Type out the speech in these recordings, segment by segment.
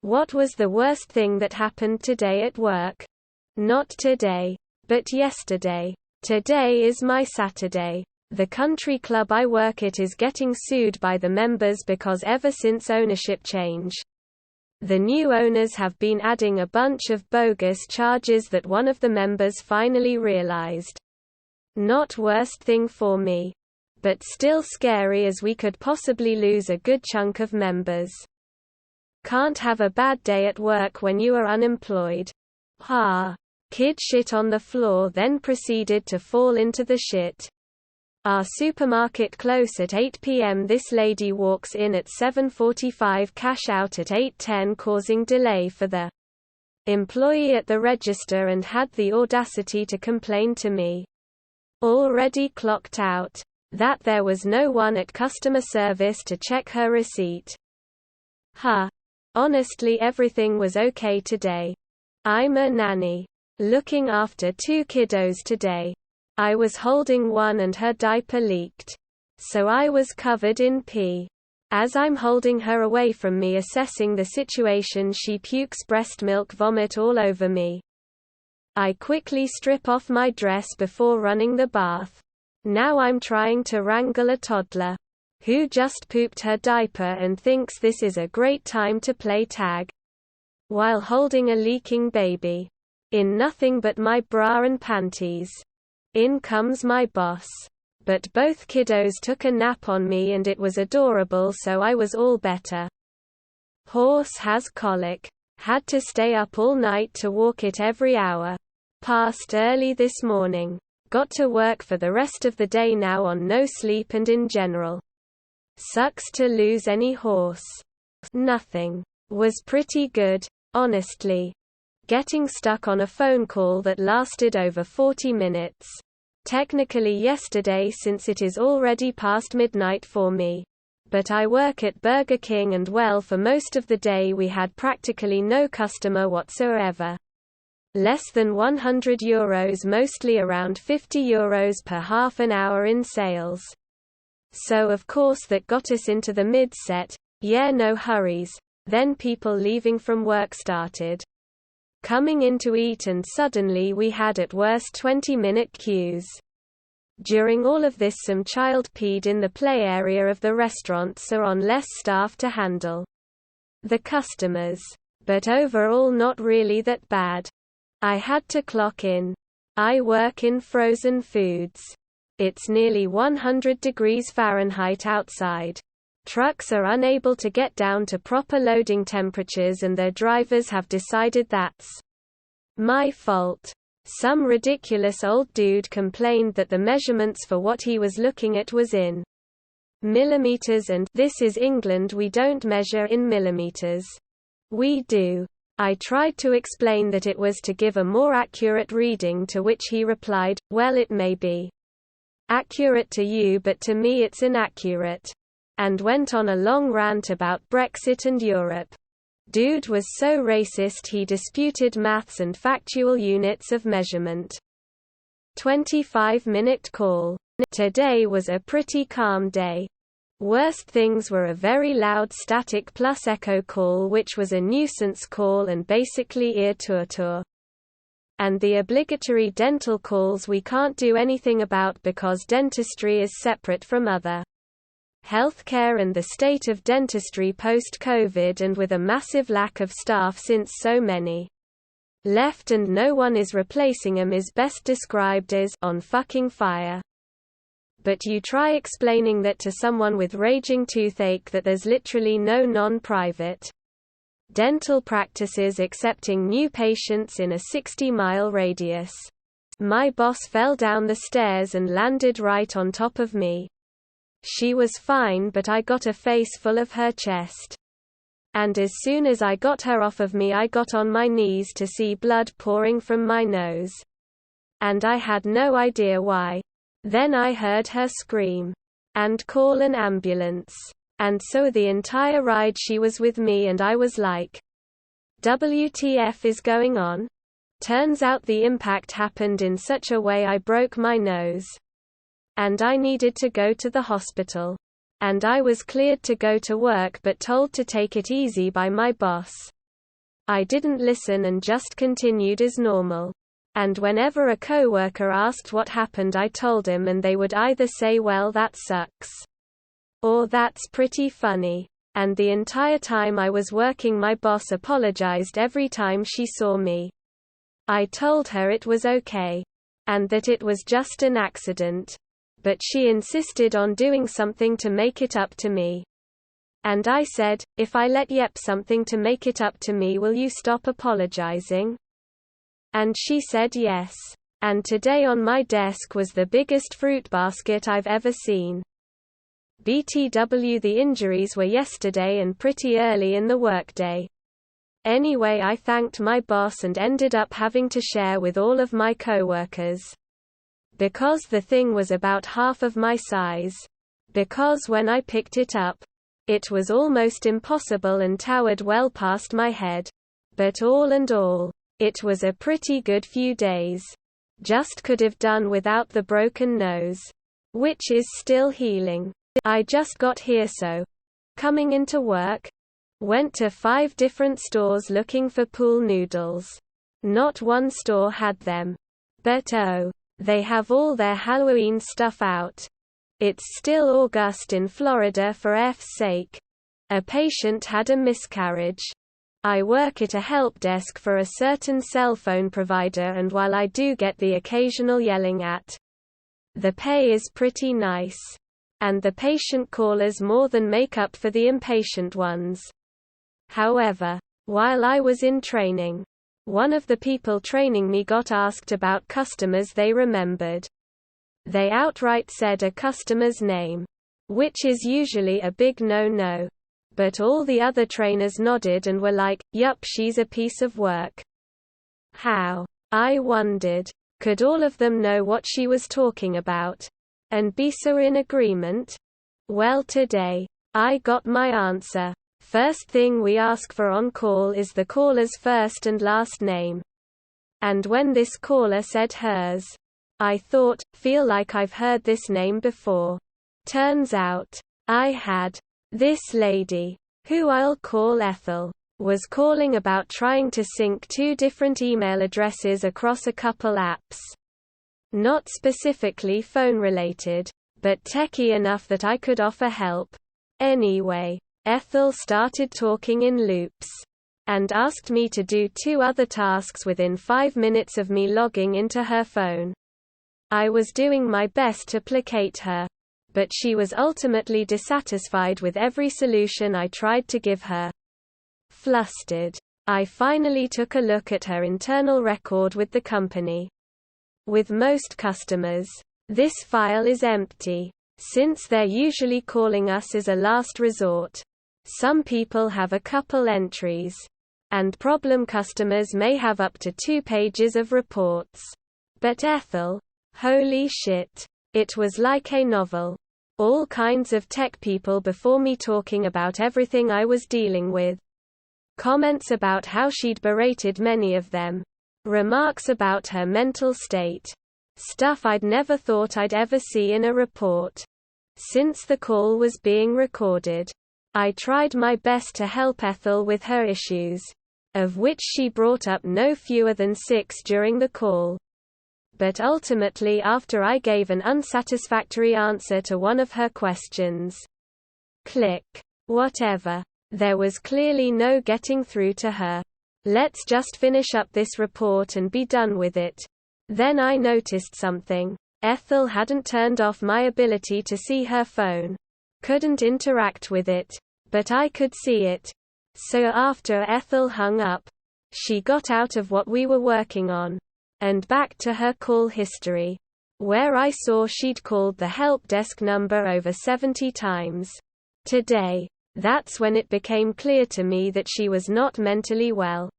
What was the worst thing that happened today at work? Not today. But yesterday. Today is my Saturday. The country club I work at is getting sued by the members because ever since ownership change, the new owners have been adding a bunch of bogus charges that one of the members finally realized. Not worst thing for me. But still scary, as we could possibly lose a good chunk of members. Can't have a bad day at work when you are unemployed. Ha. Kid shit on the floor, then proceeded to fall into the shit. Our supermarket close at 8 p.m. This lady walks in at 7:45, cash out at 8:10, causing delay for the employee at the register, and had the audacity to complain to me, already clocked out, that there was no one at customer service to check her receipt. Huh. Honestly, everything was okay today. I'm a nanny. Looking after 2 kiddos today. I was holding one and her diaper leaked. So I was covered in pee. As I'm holding her away from me assessing the situation, she pukes breast milk vomit all over me. I quickly strip off my dress before running the bath. Now I'm trying to wrangle a toddler who just pooped her diaper and thinks this is a great time to play tag, while holding a leaking baby in nothing but my bra and panties. In comes my boss. But both kiddos took a nap on me and it was adorable, so I was all better. Horse has colic. Had to stay up all night to walk it every hour. Passed early this morning. Got to work for the rest of the day now on no sleep, and in general, sucks to lose any horse. Nothing. Was pretty good, honestly. Getting stuck on a phone call that lasted over 40 minutes. Technically yesterday, since it is already past midnight for me. But I work at Burger King, and well, for most of the day we had practically no customer whatsoever. Less than €100, mostly around €50 per half an hour in sales. So of course that got us into the mid-set, yeah, no hurries. Then people leaving from work started coming in to eat, and suddenly we had at worst 20-minute queues. During all of this, some child peed in the play area of the restaurant, so on less staff to handle the customers. But overall not really that bad. I had to clock in. I work in frozen foods. It's nearly 100 degrees Fahrenheit outside. Trucks are unable to get down to proper loading temperatures, and their drivers have decided that's my fault. Some ridiculous old dude complained that the measurements for what he was looking at was in millimeters, and this is England, we don't measure in millimeters. We do. I tried to explain that it was to give a more accurate reading, to which he replied, well, it may be accurate to you, but to me it's inaccurate. And went on a long rant about Brexit and Europe. Dude was so racist he disputed maths and factual units of measurement. 25-minute call. Today was a pretty calm day. Worst things were a very loud static plus echo call, which was a nuisance call and basically ear tour. And the obligatory dental calls we can't do anything about because dentistry is separate from other healthcare and the state of dentistry post-COVID, and with a massive lack of staff since so many left and no one is replacing them, is best described as on fucking fire. But you try explaining that to someone with raging toothache, that there's literally no non-private dental practices accepting new patients in a 60-mile radius. My boss fell down the stairs and landed right on top of me. She was fine, but I got a face full of her chest. And as soon as I got her off of me, I got on my knees to see blood pouring from my nose. And I had no idea why. Then I heard her scream and call an ambulance. And so the entire ride she was with me, and I was like, WTF is going on? Turns out the impact happened in such a way I broke my nose. And I needed to go to the hospital. And I was cleared to go to work, but told to take it easy by my boss. I didn't listen and just continued as normal. And whenever a coworker asked what happened, I told him, and they would either say, "Well, that sucks," or "That's pretty funny." And the entire time I was working, my boss apologized every time she saw me. I told her it was okay, and that it was just an accident. But she insisted on doing something to make it up to me. And I said, "If I let Yep something to make it up to me, will you stop apologizing?" And she said yes. And today on my desk was the biggest fruit basket I've ever seen. BTW, the injuries were yesterday and pretty early in the workday. Anyway, I thanked my boss and ended up having to share with all of my coworkers. Because the thing was about half of my size. Because when I picked it up, it was almost impossible and towered well past my head. But all in all, it was a pretty good few days. Just could have done without the broken nose. Which is still healing. I just got here, so coming into work, went to 5 different stores looking for pool noodles. Not one store had them. But oh, they have all their Halloween stuff out. It's still August in Florida, for F's sake. A patient had a miscarriage. I work at a help desk for a certain cell phone provider, and while I do get the occasional yelling at, the pay is pretty nice. And the patient callers more than make up for the impatient ones. However, while I was in training, one of the people training me got asked about customers they remembered. They outright said a customer's name, which is usually a big no-no. But all the other trainers nodded and were like, "Yup, she's a piece of work." How? I wondered. Could all of them know what she was talking about? And be so in agreement? Well, today, I got my answer. First thing we ask for on call is the caller's first and last name. And when this caller said hers, I thought, feel like I've heard this name before. Turns out, I had. This lady, who I'll call Ethel, was calling about trying to sync 2 different email addresses across a couple apps. Not specifically phone-related, but techie enough that I could offer help. Anyway, Ethel started talking in loops, and asked me to do 2 other tasks within 5 minutes of me logging into her phone. I was doing my best to placate her, but she was ultimately dissatisfied with every solution I tried to give her. Flustered, I finally took a look at her internal record with the company. With most customers, this file is empty, since they're usually calling us as a last resort. Some people have a couple entries, and problem customers may have up to 2 pages of reports. But Ethel, holy shit, it was like a novel. All kinds of tech people before me talking about everything I was dealing with. Comments about how she'd berated many of them. Remarks about her mental state. Stuff I'd never thought I'd ever see in a report. Since the call was being recorded, I tried my best to help Ethel with her issues, of which she brought up no fewer than 6 during the call. But ultimately, after I gave an unsatisfactory answer to one of her questions, click, whatever, there was clearly no getting through to her. Let's just finish up this report and be done with it. Then I noticed something. Ethel hadn't turned off my ability to see her phone. Couldn't interact with it. But I could see it. So after Ethel hung up, she got out of what we were working on, and back to her call history, where I saw she'd called the help desk number over 70 times. Today, that's when it became clear to me that she was not mentally well.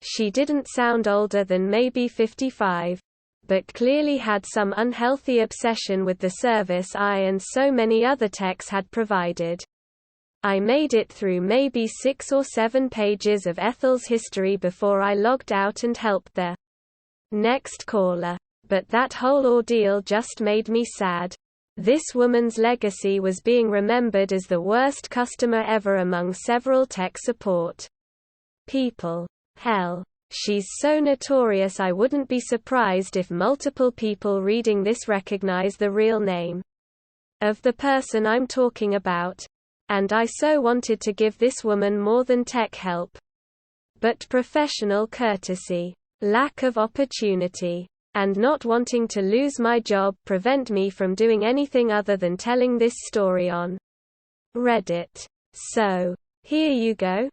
She didn't sound older than maybe 55, but clearly had some unhealthy obsession with the service I and so many other techs had provided. I made it through maybe 6 or 7 pages of Ethel's history before I logged out and helped the next caller. But that whole ordeal just made me sad. This woman's legacy was being remembered as the worst customer ever among several tech support people. Hell. She's so notorious I wouldn't be surprised if multiple people reading this recognize the real name of the person I'm talking about. And I so wanted to give this woman more than tech help. But professional courtesy, lack of opportunity, and not wanting to lose my job prevent me from doing anything other than telling this story on Reddit. So, here you go.